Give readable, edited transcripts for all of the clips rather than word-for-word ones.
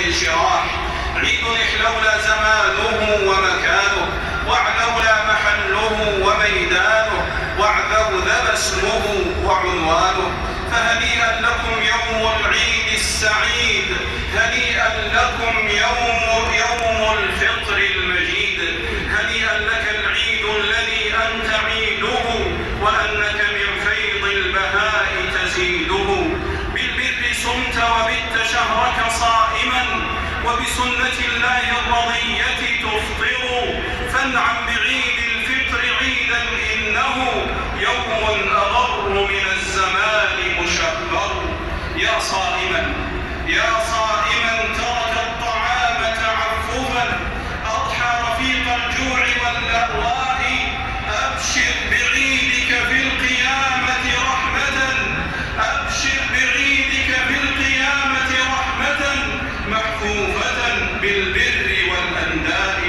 الانشراح، عيد إحلولا زمانه ومكانه، وأعلولا محله وميدانه، وأعذوذب اسمه وعنوانه. فهنيئا لكم يوم العيد السعيد، هنيئا لكم يوم الفطر المجيد، هنيئا لك العيد الذي أنت عيده، وأنك من فيض البهاء تزيده. بالبر صمت وبت شهرك صائما، وبسنة الله الرضية تفطر. فانعم بعيد الفطر عيدا، إنه يوم أغر من الزمان مشهر. يا صائما ترك الطعام تعففا، أضحى رفيق الجوع واللأواء. أبشر بعيدك في القيامة رحمة، أبشر بعيدك في القيامة رحمة، محفوفة بالبر والأنداء.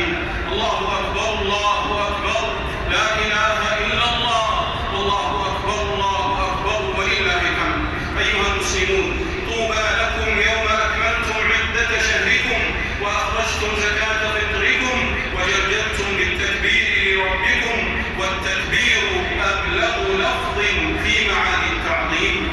الله أكبر الله أكبر، لا إله إلا الله، الله أكبر الله أكبر ولله الحمد. أيها المسلمون، طوبى لكم يوم أكملتم عدة شهركم، وأخرجتم زكاة فطركم، وجددتم بالتكبير لربكم، والتكبير أبلغ لفظ في معاني التعظيم.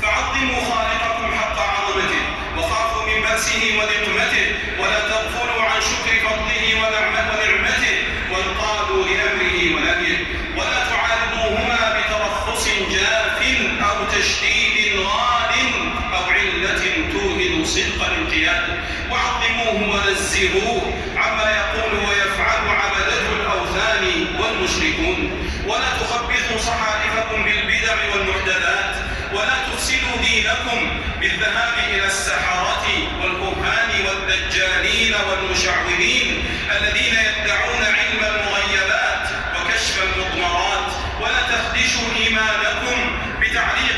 فعظموا خالقكم حق عظمته، وخافوا من بأسه ونقمته، ولا تغفلوا عن شكر فضله ونعمته، وانقادوا لأمره ونهيه، ولا تعارضوهما بترخص جاف أو تشديد غال أو علة توهن صدق الانقياد. وعظموه ونزهوه عما يقول ويفعل عبدة الأوثان والمشركون. ولا تخبثوا صحائفكم بالبدع والمحدثات، ولا تفسدوا دينكم بالذهاب إلى السحرة والكهان والدجالين والمشعوذين الذين يدعون علم المغيبات وكشف المضمرات. ولا تخدشوا إيمانكم بتعليق